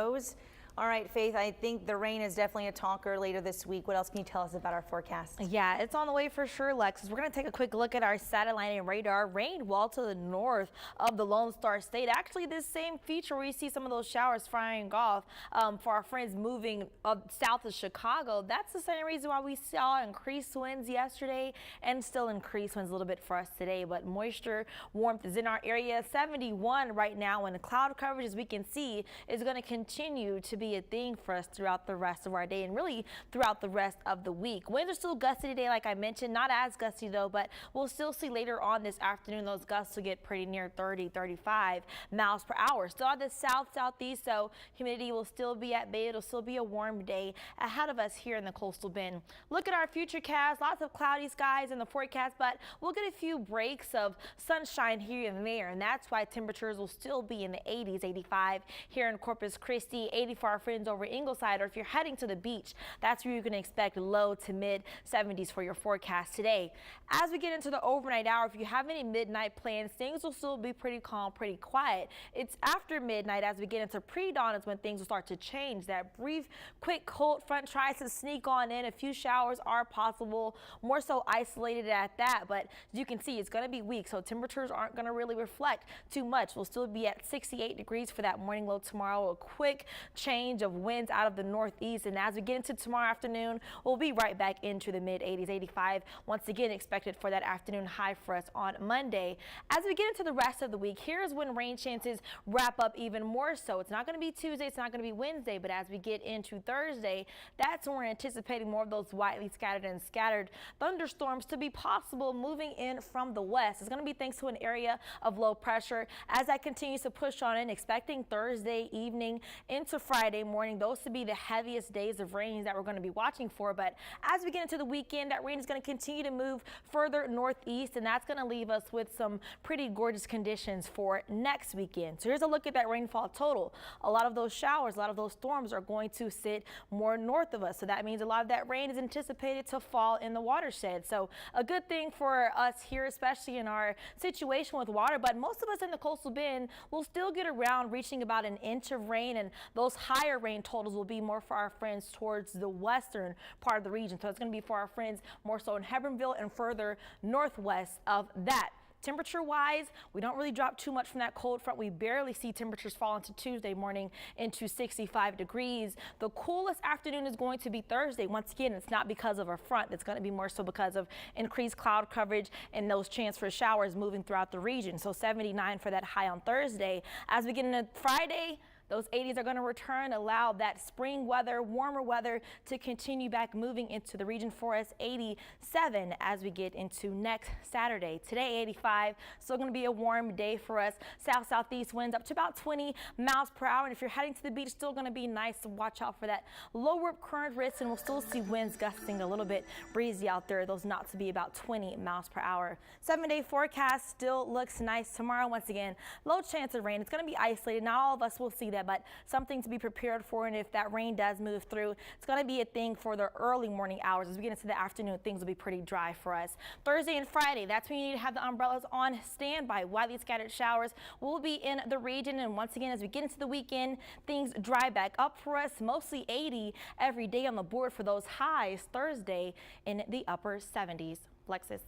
those. All right, Faith, I think the rain is definitely a talker later this week. What else can you tell us about our forecast? Yeah, it's on the way for sure, Lex. We're going to take a quick look at our satellite and radar. Rain well to the north of the Lone Star State. Actually, this same feature where you see some of those showers frying off for our friends moving up south of Chicago. That's the same reason why we saw increased winds yesterday and still increased winds a little bit for us today. But moisture, warmth is in our area. 71 right now, and the cloud coverage, as we can see, is going to continue to be a thing for us throughout the rest of our day and really throughout the rest of the week. Winds are still gusty today, like I mentioned, not as gusty though, but we'll still see later on this afternoon those gusts will get pretty near 30-35 miles per hour. Still at the southeast, so humidity will still be at bay. It'll still be a warm day ahead of us here in the coastal bend. Look at our future cast, lots of cloudy skies in the forecast, but we'll get a few breaks of sunshine here and there, and that's why temperatures will still be in the 80s, 85 here in Corpus Christi, 80 for our friends over Ingleside, or if you're heading to the beach, that's where you're going to expect low to mid 70s for your forecast today. As we get into the overnight hour, if you have any midnight plans, things will still be pretty calm, pretty quiet. It's after midnight as we get into pre-dawn is when things will start to change. That brief, quick cold front tries to sneak on in. A few showers are possible, more so isolated at that, but as you can see, it's going to be weak, so temperatures aren't going to really reflect too much. We'll still be at 68 degrees for that morning low tomorrow. A quick change of winds out of the northeast, and as we get into tomorrow afternoon, we'll be right back into the mid 80s, 85 once again expected for that afternoon high for us on Monday. As we get into the rest of the week, here's when rain chances wrap up even more so. It's not going to be Tuesday, it's not going to be Wednesday, but as we get into Thursday, that's when we're anticipating more of those widely scattered thunderstorms to be possible moving in from the west. It's going to be thanks to an area of low pressure as that continues to push on in, expecting Thursday evening into Friday morning, those to be the heaviest days of rain that we're going to be watching for. But as we get into the weekend, that rain is going to continue to move further northeast, and that's going to leave us with some pretty gorgeous conditions for next weekend. So here's a look at that rainfall total. A lot of those showers, a lot of those storms are going to sit more north of us. So that means a lot of that rain is anticipated to fall in the watershed. So a good thing for us here, especially in our situation with water, but most of us in the coastal bend will still get around reaching about an inch of rain, and those higher rain totals will be more for our friends towards the western part of the region. So it's going to be for our friends more so in Hebbronville and further northwest of that. Temperature wise, we don't really drop too much from that cold front. We barely see temperatures fall into Tuesday morning into 65 degrees. The coolest afternoon is going to be Thursday. Once again, it's not because of a front. It's going to be more so because of increased cloud coverage and those chance for showers moving throughout the region. So 79 for that high on Thursday. As we get into Friday, those 80s are going to return, allow that spring weather, warmer weather to continue back moving into the region for us. 87 as we get into next Saturday. Today, 85. Still going to be a warm day for us. South-southeast winds up to about 20 miles per hour. And if you're heading to the beach, still going to be nice to watch out for that lower current risk. And we'll still see winds gusting a little bit breezy out there. Those knots to be about 20 miles per hour. 7-day forecast still looks nice tomorrow. Once again, low chance of rain. It's going to be isolated. Not all of us will see that, but something to be prepared for. And if that rain does move through, it's going to be a thing for the early morning hours. As we get into the afternoon, things will be pretty dry for us. Thursday and Friday, that's when you need to have the umbrellas on standby. Widely scattered showers will be in the region. And once again, as we get into the weekend, things dry back up for us. Mostly 80 every day on the board for those highs Thursday in the upper 70s. Lexus.